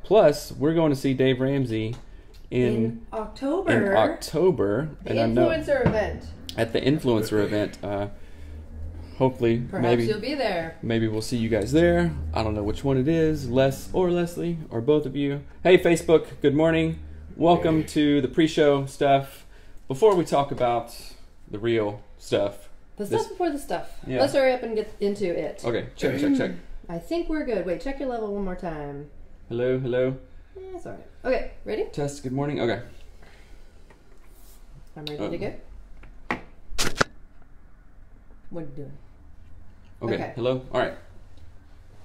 Plus, we're going to see Dave Ramsey in October. The influencer event. At the influencer event. Hopefully, perhaps you'll be there. Maybe we'll see you guys there. I don't know which one it is, Les or Leslie, or both of you. Hey, Facebook, good morning. Welcome to the pre-show stuff. Before we talk about the real stuff. Stuff before the stuff. Yeah. Let's hurry up and get into it. Okay, check. I think we're good. Wait, check your level one more time. Hello. Yeah, it's all right. Okay, ready? Test, good morning. Okay. I'm ready to go. What are you doing? Okay. Hello. All right.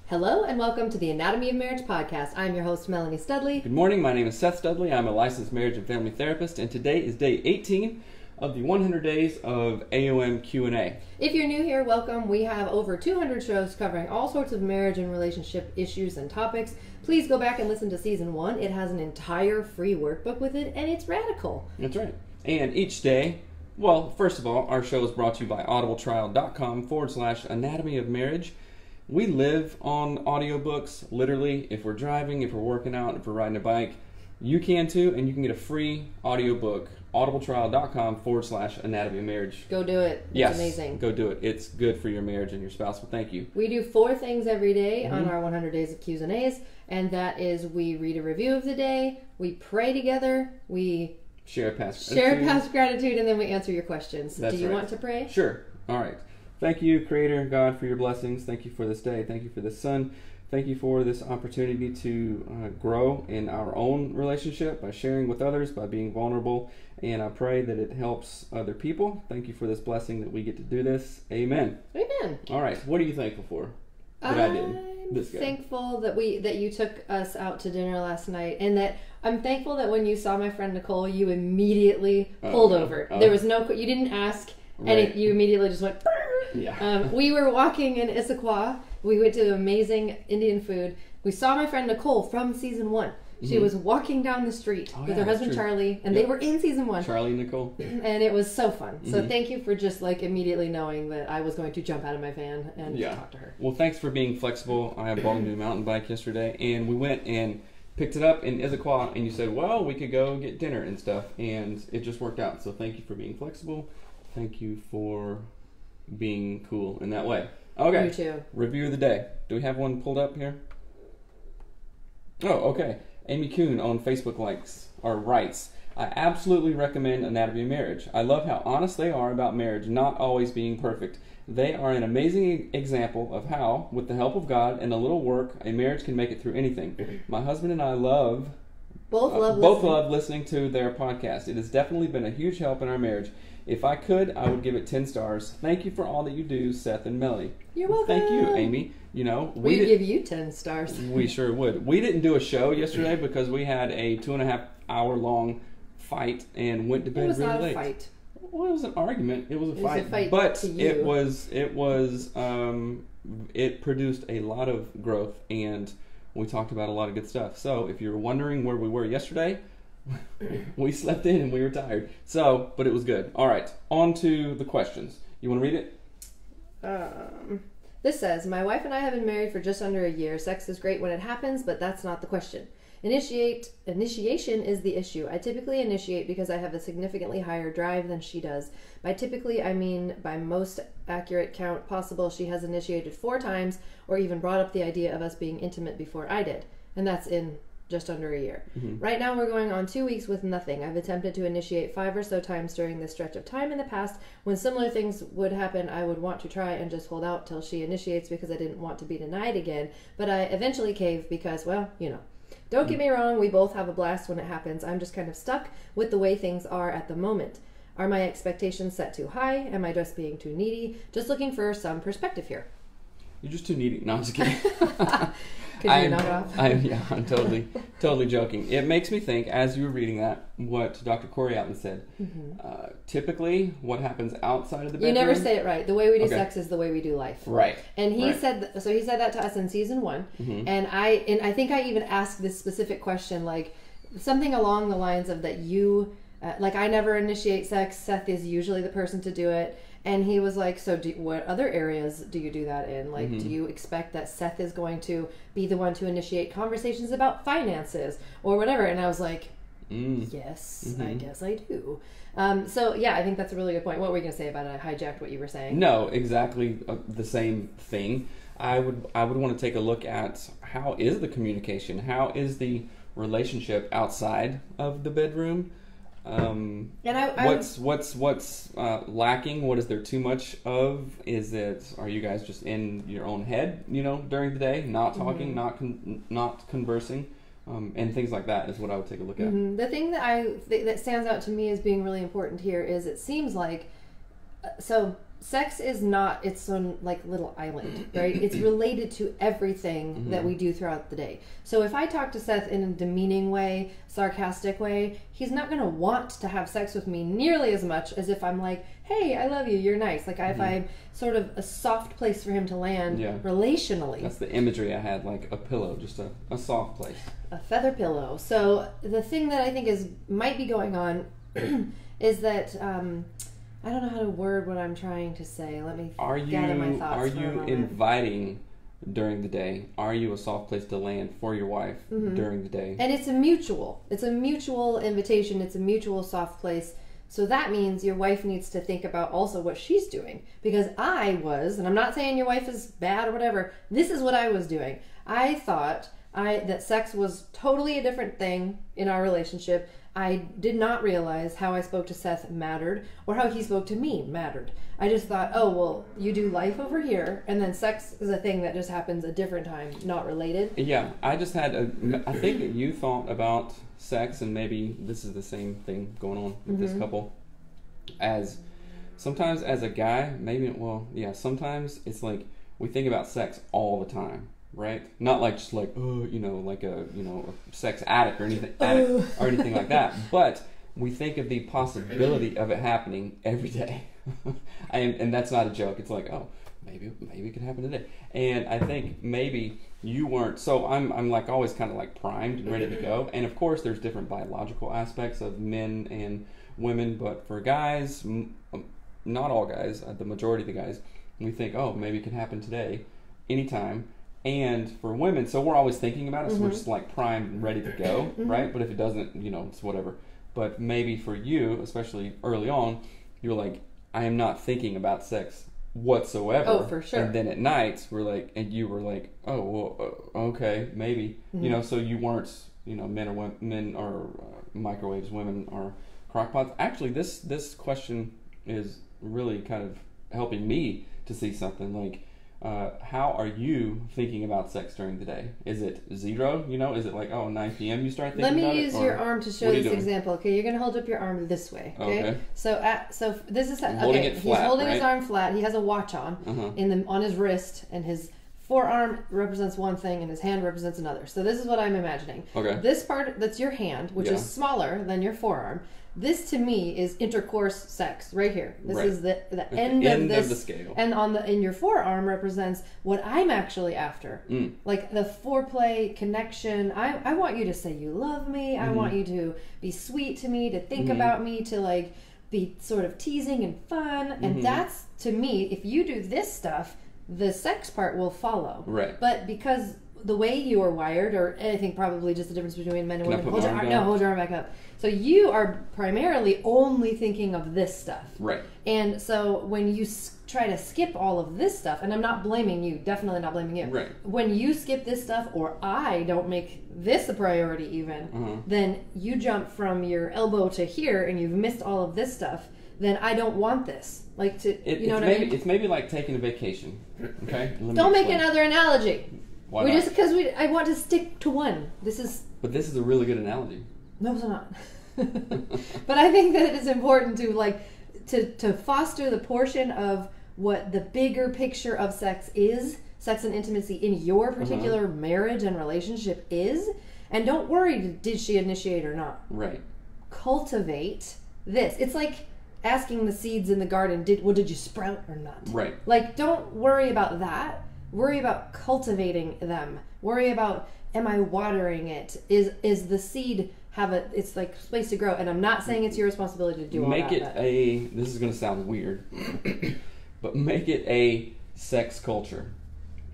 Hello and welcome to the Anatomy of Marriage podcast. I'm your host, Melanie Studley. Good morning. My name is Seth Studley. I'm a licensed marriage and family therapist, and today is day 18 of the 100 days of AOM Q&A. If you're new here, welcome. We have over 200 shows covering all sorts of marriage and relationship issues and topics. Please go back and listen to season 1. It has an entire free workbook with it, and it's radical. That's right. And each day, well, first of all, our show is brought to you by audibletrial.com/anatomy of marriage. We live on audiobooks, literally. If we're driving, if we're working out, if we're riding a bike, you can too, and you can get a free audiobook, audibletrial.com/anatomy of marriage. Go do it. It's amazing. Go do it. It's good for your marriage and your spouse. Well, thank you. We do 4 things every day on our 100 days of Q's and A's, and that is we read a review of the day, we pray together, we share past gratitude, and then we answer your questions. That's do you right. want to pray? Sure. All right. Thank you, Creator God, for your blessings. Thank you for this day. Thank you for this son. Thank you for this opportunity to grow in our own relationship by sharing with others, by being vulnerable. And I pray that it helps other people. Thank you for this blessing that we get to do this. Amen. Amen. All right. What are you thankful for that I did? I'm thankful that you took us out to dinner last night, and that I'm thankful that when you saw my friend Nicole, you immediately pulled over. There was you didn't ask, and you immediately just went. Yeah. We were walking in Issaquah. We went to amazing Indian food. We saw my friend Nicole from season 1. She was walking down the street with her husband Charlie, and they were in season 1. Charlie and Nicole. And it was so fun. So thank you for just immediately knowing that I was going to jump out of my van and talk to her. Well, thanks for being flexible. I bought a new mountain bike yesterday, and we went and picked it up in Issaquah, and you said, well, we could go get dinner and stuff, and it just worked out. So thank you for being flexible. Thank you for being cool in that way. Okay. You too. Review of the day. Do we have one pulled up here? Oh, okay. Amy Kuhn on Facebook writes, I absolutely recommend Anatomy of Marriage. I love how honest they are about marriage not always being perfect. They are an amazing example of how, with the help of God and a little work, a marriage can make it through anything. My husband and I both love listening to their podcast. It has definitely been a huge help in our marriage. If I could, I would give it 10 stars. Thank you for all that you do, Seth and Melly. You're welcome. Thank you, Amy. We'd give you 10 stars. We sure would. We didn't do a show yesterday because we had a 2.5 hour long fight and went to bed really late. It was not a fight. Well, it was an argument. It was a fight. But it produced a lot of growth, and we talked about a lot of good stuff. So if you're wondering where we were yesterday, we slept in and we were tired. But it was good. All right, on to the questions. You want to read it? This says, my wife and I have been married for just under a year. Sex is great when it happens, but that's not the question. Initiation is the issue. I typically initiate because I have a significantly higher drive than she does. By typically, I mean by most accurate count possible, she has initiated 4 times or even brought up the idea of us being intimate before I did. And that's in just under a year. Right now we're going on 2 weeks with nothing. I've attempted to initiate 5 or so times during this stretch of time in the past. When similar things would happen, I would want to try and just hold out till she initiates because I didn't want to be denied again. But I eventually cave because, well, Don't get me wrong, we both have a blast when it happens. I'm just kind of stuck with the way things are at the moment. Are my expectations set too high? Am I just being too needy? Just looking for some perspective here. You're just too needy. No, I'm just kidding. Could you knock it off? I'm totally joking. It makes me think, as you were reading that, what Dr. Corey Allen said. Typically, what happens outside of the bedroom... You never say it right. The way we do sex is the way we do life. Right. And he said that to us in season 1. And I think I even asked this specific question, something along the lines of that you... I never initiate sex. Seth is usually the person to do it. And he was like, so what other areas do you do that in? Like, Mm-hmm. do you expect that Seth is going to be the one to initiate conversations about finances or whatever? And I was like, yes, Mm-hmm. I guess I do. So yeah, I think that's a really good point. What were you going to say about it? I hijacked what you were saying. No, exactly the same thing. I would want to take a look at how is the communication, how is the relationship outside of the bedroom. And What's lacking? What is there too much of? Are you guys just in your own head, during the day, not talking, not conversing, and things like that is what I would take a look at. The thing that stands out to me as being really important here is it seems like sex is not its own like little island, right? It's related to everything that we do throughout the day. So if I talk to Seth in a demeaning way, sarcastic way, he's not going to want to have sex with me nearly as much as if I'm like, hey, I love you, you're nice. Like if I'm sort of a soft place for him to land relationally. That's the imagery I had, like a pillow, just a soft place. A feather pillow. So the thing that I think might be going on is that I don't know how to word what I'm trying to say. Let me gather my thoughts. Are you inviting during the day? Are you a soft place to land for your wife during the day? And it's a mutual invitation. It's a mutual soft place. So that means your wife needs to think about also what she's doing. Because and I'm not saying your wife is bad or whatever, this is what I was doing. I thought that sex was totally a different thing in our relationship. I did not realize how I spoke to Seth mattered or how he spoke to me mattered. I just thought, oh, well, you do life over here, and then sex is a thing that just happens a different time, not related. Yeah, I just had I think that you thought about sex, and maybe this is the same thing going on with this couple, as sometimes as a guy, sometimes it's like we think about sex all the time. Right? Not like just like, like a sex addict or anything like that. But we think of the possibility of it happening every day. and that's not a joke. It's like, oh, maybe it could happen today. And I think maybe you weren't. So I'm like always kind of like primed and ready to go. And of course there's different biological aspects of men and women, but for guys, not all guys, the majority of the guys, we think, oh, maybe it could happen today, anytime. And for women, so we're always thinking about it, so we're just like primed and ready to go, right? But if it doesn't, it's whatever. But maybe for you, especially early on, you're like, I am not thinking about sex whatsoever. Oh, for sure. And then at night, you were like, oh, well, okay, maybe. So you weren't, men are microwaves, women are crockpots. Actually, this question is really kind of helping me to see something like, how are you thinking about sex during the day? Is it 0? Is it like, 9 p.m. you start thinking about it? Let me use your arm to show this example. Okay, you're going to hold up your arm this way. Okay. So this is holding it flat, he's holding right? his arm flat. He has a watch on on his wrist, and his forearm represents one thing, and his hand represents another. So this is what I'm imagining. Okay. This part that's your hand, which is smaller than your forearm. This to me is intercourse sex right here. This is the end of the scale. And in your forearm represents what I'm actually after. Like the foreplay connection. I want you to say you love me. I want you to be sweet to me, to think about me, to like be sort of teasing and fun. And that's, to me, if you do this stuff, the sex part will follow. Right. But because the way you are wired, or I think probably just the difference between men and women. Hold your arm back up. So you are primarily only thinking of this stuff. Right. And so when you try to skip all of this stuff, and I'm not blaming you, definitely not blaming you. Right. When you skip this stuff, or I don't make this a priority even, then you jump from your elbow to here and you've missed all of this stuff, then I don't want this. Like I mean? It's maybe like taking a vacation. Okay? Don't make another analogy. Why not? Just because I want to stick to one. But this is a really good analogy. No, it's not. But I think that it is important to foster the portion of what the bigger picture of sex and intimacy in your particular marriage and relationship is. And don't worry, did she initiate or not? Right. Cultivate this. It's like asking the seeds in the garden, did you sprout or not? Right. Like, don't worry about that. Worry about cultivating them. Worry about, am I watering it? Is the seed it's like space to grow. And I'm not saying it's your responsibility to do all that. Make it this is going to sound weird, but make it a sex culture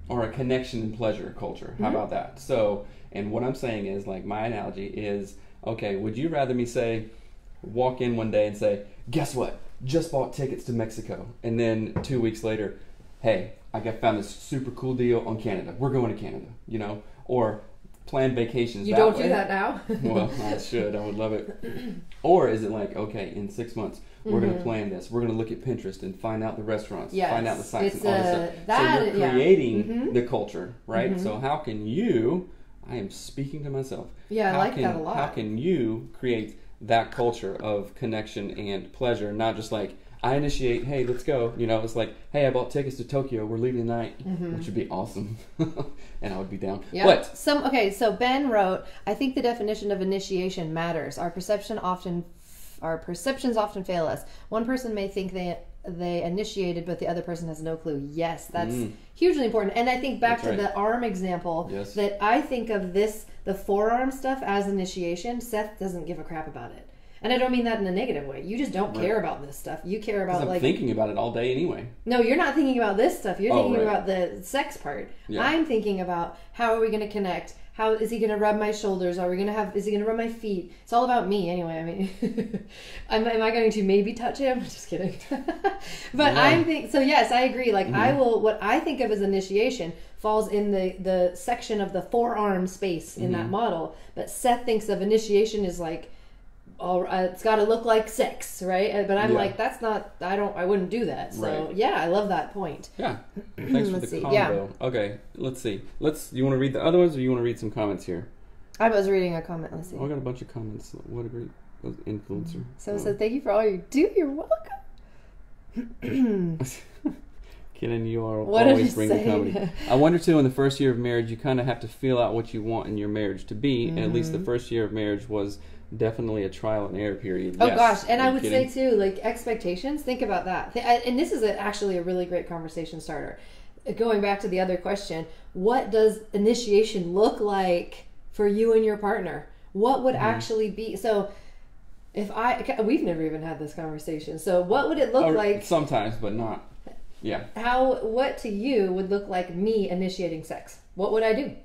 or a connection and pleasure culture. How about that? So, and what I'm saying is, like, my analogy is, okay, would you rather me say, walk in one day and say, guess what? Just bought tickets to Mexico. And then 2 weeks later, hey, I found this super cool deal on Canada. We're going to Canada, you know? Or plan vacations You that don't way. do that now? Well, I should. I would love it. Or is it like, okay, in 6 months, we're going to plan this. We're going to look at Pinterest and find out the restaurants, find out the sites and all this stuff. So you're creating the culture, right? So how can you, I am speaking to myself. Yeah, I like that a lot. How can you create that culture of connection and pleasure, not just like, I initiate, hey, let's go. You know, it's like, hey, I bought tickets to Tokyo. We're leaving tonight, which would be awesome. And I would be down. Yeah. What? So Ben wrote, I think the definition of initiation matters. Our perceptions often fail us. One person may think they initiated, but the other person has no clue. Yes, that's hugely important. And I think back to the arm example, that I think of the forearm stuff as initiation. Seth doesn't give a crap about it. And I don't mean that in a negative way. You just don't care about this stuff. You care about, I'm thinking about it all day anyway. No, you're not thinking about this stuff. You're thinking about the sex part. Yeah. I'm thinking about, how are we going to connect? How is he going to rub my shoulders? Is he going to rub my feet? It's all about me anyway. I mean, am I going to maybe touch him? Just kidding. But so yes, I agree. Like what I think of as initiation falls in the section of the forearm space in that model. But Seth thinks of initiation as like, it's got to look like sex, right? But I'm like, that's not. I wouldn't do that. So yeah, I love that point. Yeah, thanks for the combo. Yeah. Okay, let's see. You want to read the other ones, or you want to read some comments here? I was reading a comment. Let's see. Oh, I got a bunch of comments. What a great influencer. So thank you for all you do. You're welcome. Kidding, you are always bringing comedy. I wonder too, in the first year of marriage, you kind of have to feel out what you want in your marriage to be, and at least the first year of marriage was definitely a trial and error period. Oh gosh, and I would say too, like expectations. Think about that, and this is actually a really great conversation starter. Going back to the other question, what does initiation look like for you and your partner? What would actually be so? We've never even had this conversation. So what would it look like? Sometimes, but not. Yeah. What to you would look like me initiating sex? What would I do?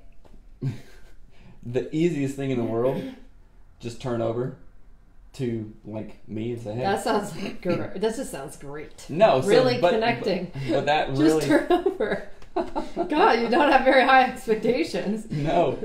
The easiest thing in the world. Just turn over to like me and say, "Hey." That sounds like great. That just sounds great. No, connecting. But that just really turn over. God, you don't have very high expectations. No,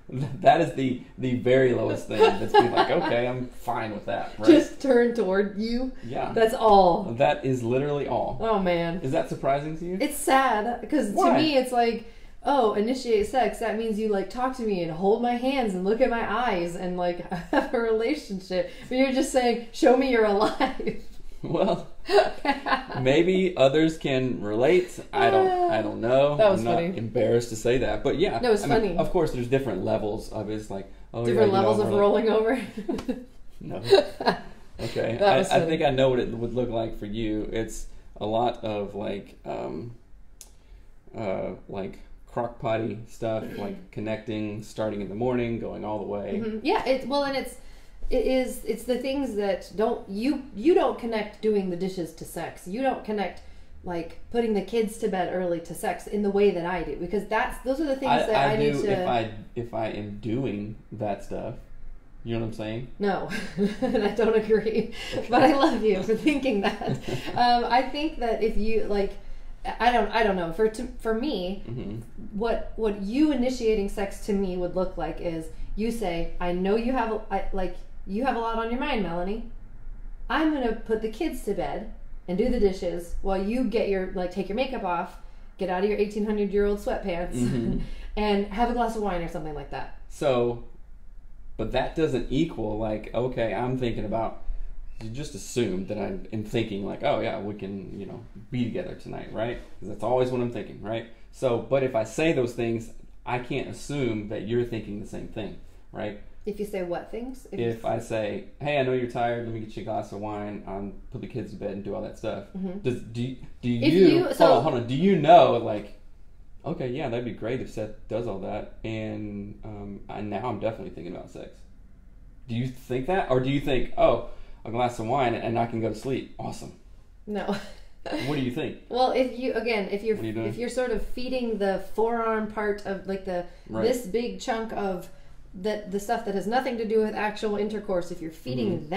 that is the very lowest thing. That's being like, okay, I'm fine with that. Right? Just turn toward you. Yeah, that's all. That is literally all. Oh man, is that surprising to you? It's sad because to me it's like, oh, initiate sex, that means you like talk to me and hold my hands and look at my eyes and like have a relationship. But you're just saying, show me you're alive. Well, maybe others can relate. I don't know. That was I'm funny. Not embarrassed to say that, but yeah, no, it's funny. Mean, of course, there's different levels of it. It's like different levels of rolling over. No. Okay, I think I know what it would look like for you. It's a lot of like crock-potty stuff, like connecting, starting in the morning, going all the way. Yeah, it's the things that you don't connect doing the dishes to sex. You don't connect like putting the kids to bed early to sex in the way that I do, because those are the things that I need to. If I am doing that stuff, you know what I'm saying? No, and I don't agree. Okay. But I love you for thinking that. I think that if you like. I don't know. For me, what you initiating sex to me would look like is you say, I know you have a lot on your mind, Melanie. I'm gonna put the kids to bed and do the dishes while you get take your makeup off, get out of your 1800-year-old sweatpants, and have a glass of wine or something like that. So, but that doesn't equal like, okay, I'm thinking about. You just assume that I'm thinking like, oh yeah, we can, be together tonight, right? Because that's always what I'm thinking, right? So, but if I say those things, I can't assume that you're thinking the same thing, right? If you say what things? If I say, hey, I know you're tired, let me get you a glass of wine, put the kids to bed and do all that stuff. Do you hold on, do you know, like, Okay, yeah, that'd be great if Seth does all that. And now I'm definitely thinking about sex. Do you think that? Or do you think, oh, a glass of wine and I can go to sleep? Awesome. No. What do you think? Well, if you're sort of feeding the forearm part of like this big chunk of the stuff that has nothing to do with actual intercourse, if you're feeding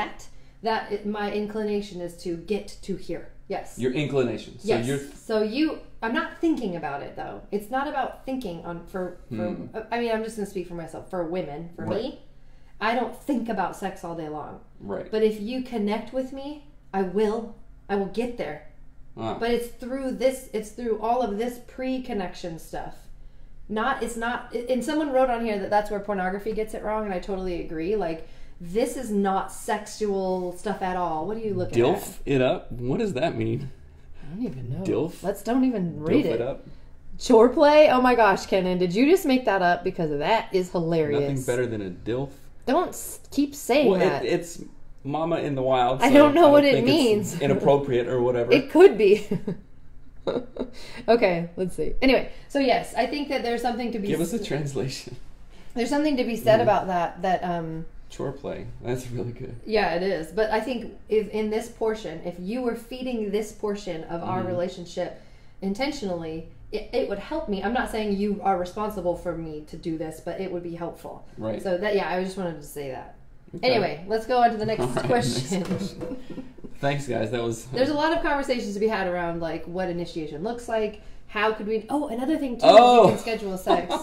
my inclination is to get to here. Yes. Your inclination. So yes. I'm not thinking about it though. It's not about thinking for I mean, I'm just going to speak for myself. For women, for me, I don't think about sex all day long. Right. But if you connect with me, I will get there. But it's through all of this pre-connection stuff. And someone wrote on here that that's where pornography gets it wrong, and I totally agree. Like, this is not sexual stuff at all. What are you looking at? Dilf it up? What does that mean? I don't even know. Dilf? Don't even read it up? Chore play? Oh my gosh, Kenan, did you just make that up? Because that is hilarious. Nothing better than a dilf. Don't keep saying that. It's Mama in the Wild. So I don't know what it means. It's inappropriate or whatever. It could be. Okay, let's see. Anyway, so yes, I think that there's something to be... Give us a translation. There's something to be said about that... Chore play. That's really good. Yeah, it is. But I think in this portion, if you were feeding this portion of our relationship intentionally, it would help me. I'm not saying you are responsible for me to do this, but it would be helpful. Right. So I just wanted to say that. Okay. Anyway, let's go on to the next question. Next question. Thanks, guys. That was... There's a lot of conversations to be had around, like, what initiation looks like. How could we... Oh, another thing, too, you can schedule sex.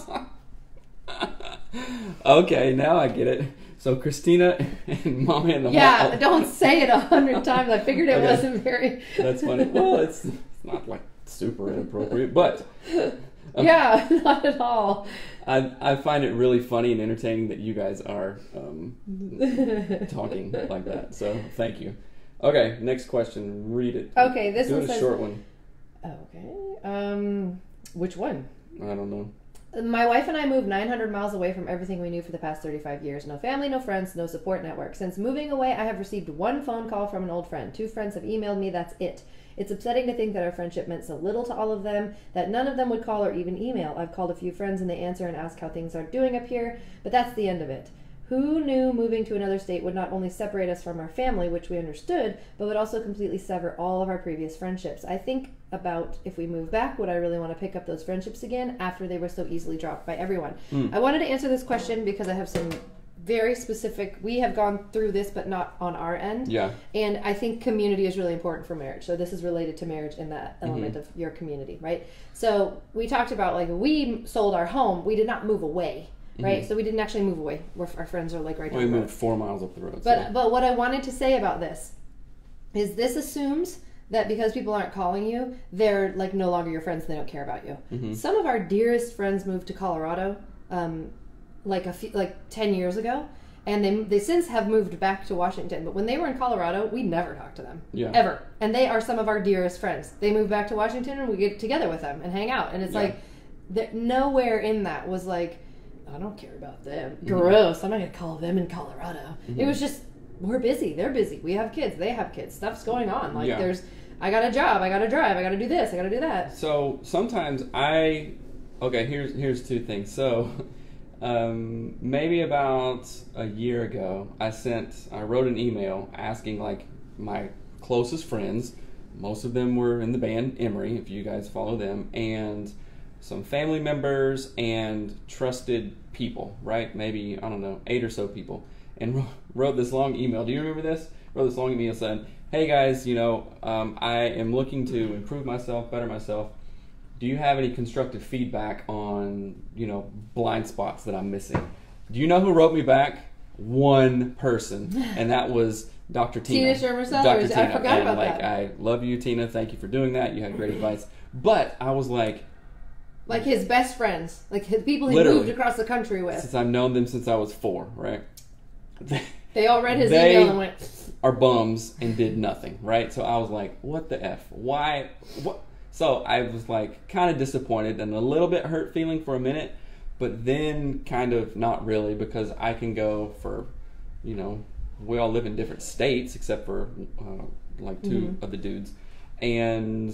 Okay, now I get it. So, Christina and Mama in the Yeah, don't say it 100 times. I figured it wasn't very... That's funny. Well, it's not, like, super inappropriate, but... Yeah, not at all. I find it really funny and entertaining that you guys are talking like that. So thank you. Okay, next question. Read it. Okay, this one says... a short one. Okay. Which one? I don't know. My wife and I moved 900 miles away from everything we knew for the past 35 years. No family, no friends, no support network. Since moving away, I have received one phone call from an old friend. 2 friends have emailed me. That's it. It's upsetting to think that our friendship meant so little to all of them, that none of them would call or even email. I've called a few friends and they answer and ask how things are doing up here, but that's the end of it. Who knew moving to another state would not only separate us from our family, which we understood, but would also completely sever all of our previous friendships? I think about if we move back, would I really want to pick up those friendships again after they were so easily dropped by everyone? I wanted to answer this question because I have some very specific... We have gone through this, but not on our end. Yeah. And I think community is really important for marriage. So this is related to marriage in that element of your community, right? So we talked about, like, we sold our home. We did not move away. Right, so we didn't actually move away. Our friends are like right down the road. We moved 4 miles up the road. But what I wanted to say about this is this assumes that because people aren't calling you, they're like no longer your friends. They don't care about you. Some of our dearest friends moved to Colorado, like 10 years ago, and they since have moved back to Washington. But when they were in Colorado, we never talked to them ever, and they are some of our dearest friends. They moved back to Washington, and we get together with them and hang out. And it's like nowhere in that was like, I don't care about them. Gross. I'm not going to call them in Colorado. It was just, we're busy. They're busy. We have kids. They have kids. Stuff's going on. Like I got a job. I got to drive. I got to do this. I got to do that. So sometimes here's 2 things. So maybe about a year ago, I wrote an email asking like my closest friends, most of them were in the band Emory, if you guys follow them, and some family members and trusted people, right? Maybe, I don't know, 8 or so people. And wrote this long email. Do you remember this? Wrote this long email saying, hey guys, I am looking to improve myself, better myself. Do you have any constructive feedback on, blind spots that I'm missing? Do you know who wrote me back? One person. And that was Dr. Tina. Tina Shermer Sellers. I forgot about that. I love you, Tina. Thank you for doing that. You had great advice. But I was like his best friends, like his people he moved across the country with. Since I've known them since I was 4, right? They all read his email and went... are bums and did nothing, right? So I was like, what the F? Why? What? So I was like kind of disappointed and a little bit hurt feeling for a minute, but then kind of not really, because I can go for, we all live in different states except for like 2 of the dudes. And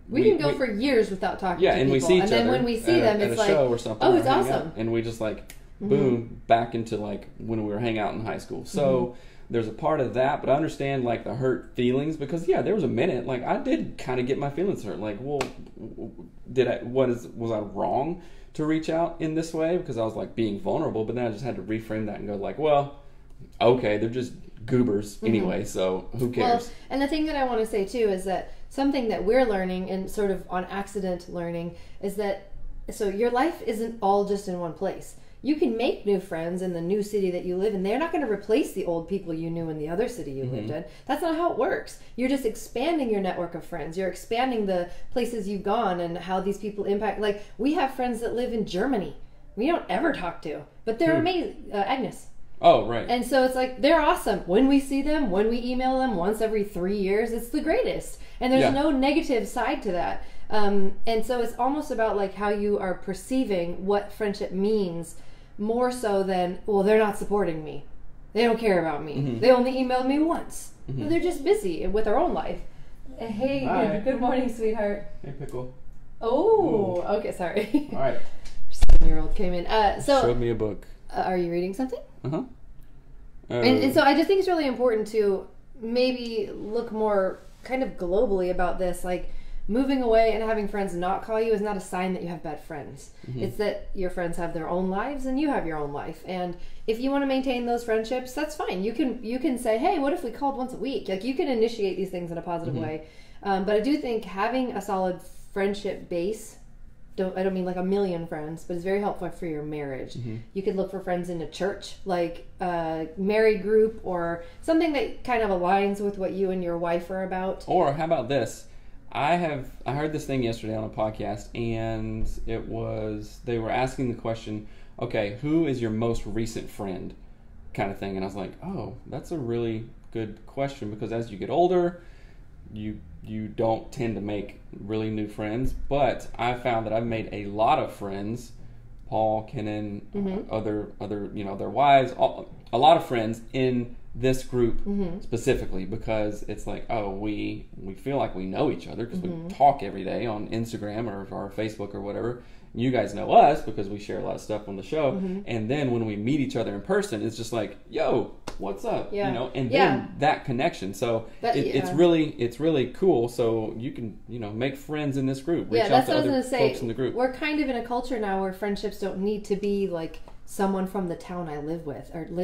we can go for years without talking to people. And we see each other. And then when we see them, it's like, show or something, oh, it's awesome. And we just like, boom, back into like when we were hanging out in high school. So there's a part of that, but I understand like the hurt feelings because there was a minute like I did kind of get my feelings hurt. Like, well, was I wrong to reach out in this way because I was like being vulnerable? But then I just had to reframe that and go like, well, okay, they're just goobers anyway, so who cares? Well, and the thing that I want to say too is that something that we're learning and sort of on accident learning is that so your life isn't all just in one place. You can make new friends in the new city that you live in. They're not going to replace the old people you knew in the other city you lived in. That's not how it works. You're just expanding your network of friends. You're expanding the places you've gone and how these people impact. Like, we have friends that live in Germany. We don't ever talk to, but they're amazing. Agnes. Oh, right. And so it's like, they're awesome. When we see them, when we email them once every 3 years, it's the greatest. And there's no negative side to that. And so it's almost about like how you are perceiving what friendship means more so than, well, they're not supporting me. They don't care about me. They only emailed me once. Well, they're just busy with their own life. Hey, Hi. Good morning, sweetheart. Hey, Pickle. Oh, okay, sorry. All right. 7-year-old came in. Showed me a book. Are you reading something? And so I just think it's really important to maybe look more kind of globally about this. Like, moving away and having friends not call you is not a sign that you have bad friends. It's that your friends have their own lives and you have your own life. And if you want to maintain those friendships, that's fine. You can say, hey, what if we called once a week? Like, you can initiate these things in a positive way. But I do think having a solid friendship base, I don't mean like a million friends, but it's very helpful for your marriage. You could look for friends in a church, like a married group or something that kind of aligns with what you and your wife are about. Or how about this? I heard this thing yesterday on a podcast, and they were asking the question, okay, who is your most recent friend, kind of thing. And I was like, oh, that's a really good question, because as you get older, you don't tend to make really new friends. But I found that I've made a lot of friends, Paul, Kenan, other their wives, a lot of friends in this group specifically, because it's like, oh, we feel like we know each other because we talk every day on Instagram or Facebook or whatever. You guys know us because we share a lot of stuff on the show. And then when we meet each other in person, it's just like, yo, what's up? And then that connection. So it's really cool. So you can, make friends in this group. Reach out to other folks in the group. We're kind of in a culture now where friendships don't need to be like someone from the town I live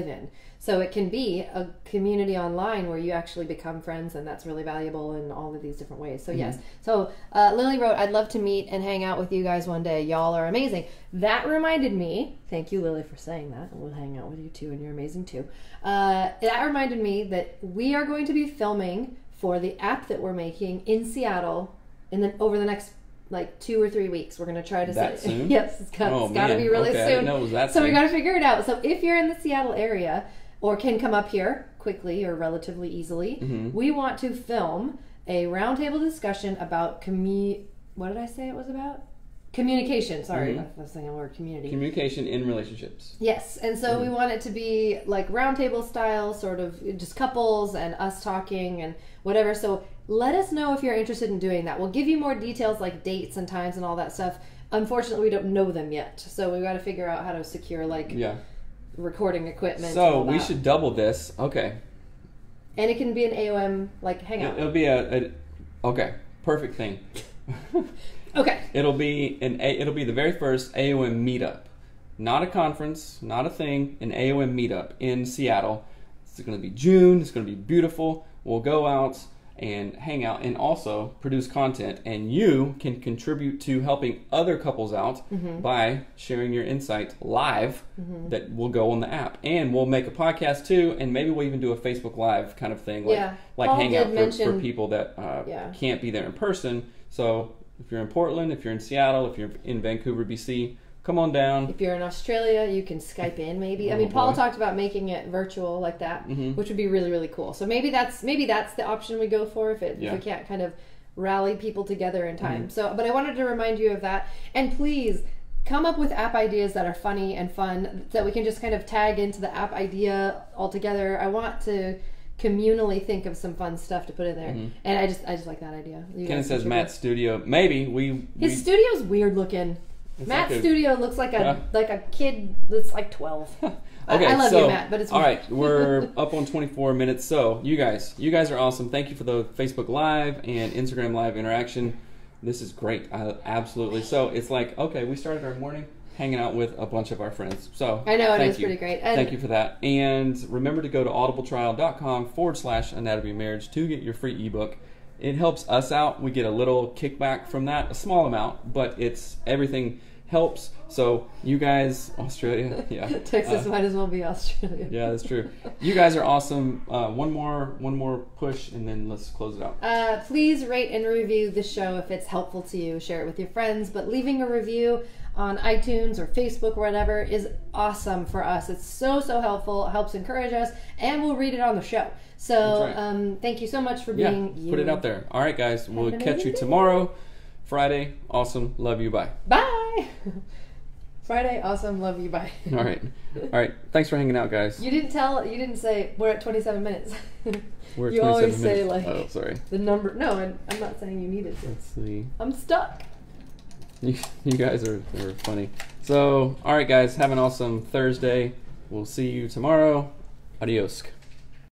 in. So it can be a community online where you actually become friends, and that's really valuable in all of these different ways. So yes. So Lily wrote, I'd love to meet and hang out with you guys one day. Y'all are amazing. That reminded me, thank you, Lily, for saying that. We'll hang out with you too, and you're amazing too. That reminded me that we are going to be filming for the app that we're making in Seattle over the next 2 or 3 weeks. We're going to try to that soon? Yes, it's got to be really soon. I didn't know it was that so soon. we got to figure it out. So if you're in the Seattle area or can come up here quickly or relatively easily, we want to film a roundtable discussion about what did I say it was about? Communication. Sorry, I was saying the word community. Communication in relationships. Yes, and so we want it to be like roundtable style, sort of just couples and us talking and whatever. So let us know if you're interested in doing that. We'll give you more details like dates and times and all that stuff. Unfortunately, we don't know them yet, so we've got to figure out how to secure recording equipment. So we should double this. Okay. And it can be an AOM hangout. It'll be okay, perfect thing. Okay. It'll be the very first AOM meetup, not a conference, not a thing. An AOM meetup in Seattle. It's going to be June. It's going to be beautiful. We'll go out and hang out and also produce content, and you can contribute to helping other couples out by sharing your insight live that will go on the app. And we'll make a podcast too, and maybe we'll even do a Facebook Live kind of thing, like hang out for people that can't be there in person. So if you're in Portland, if you're in Seattle, if you're in Vancouver, BC, come on down. If you're in Australia, you can Skype in maybe. Paul talked about making it virtual like that, which would be really, really cool. So maybe that's the option we go for if we can't kind of rally people together in time. So, but I wanted to remind you of that. And please come up with app ideas that are funny and fun that we can just kind of tag into the app idea altogether. I want to communally think of some fun stuff to put in there. And I just like that idea. Ken says Matt's studio. Maybe his studio's weird looking. Matt's studio looks like a kid that's like 12. Okay, I love you, Matt, but it's all right. We're up on 24 minutes. So you guys are awesome. Thank you for the Facebook Live and Instagram Live interaction. This is great. Absolutely. So it's like, okay, we started our morning hanging out with a bunch of our friends. So I know, it is pretty great. And thank you for that. And remember to go to audibletrial.com/anatomy of marriage to get your free ebook. It helps us out. We get a little kickback from that, a small amount, but it's everything helps. So you guys, Australia, yeah. Texas might as well be Australia. Yeah, that's true. You guys are awesome. One more push, and then let's close it out. Please rate and review the show if it's helpful to you. Share it with your friends. But leaving a review on iTunes or Facebook or whatever is awesome for us. It's so helpful. It helps encourage us, and we'll read it on the show. So thank you so much for being you. Put it out there. All right, guys. We'll catch you tomorrow. Friday, awesome, love you, bye. Bye. Friday, awesome, love you, bye. All right. Thanks for hanging out, guys. You didn't say we're at 27 minutes. We're at 27 you always minutes. say like the number. No, I'm not saying you needed to. Let's see. I'm stuck. You guys are funny. So, all right, guys, have an awesome Thursday. We'll see you tomorrow. Adios.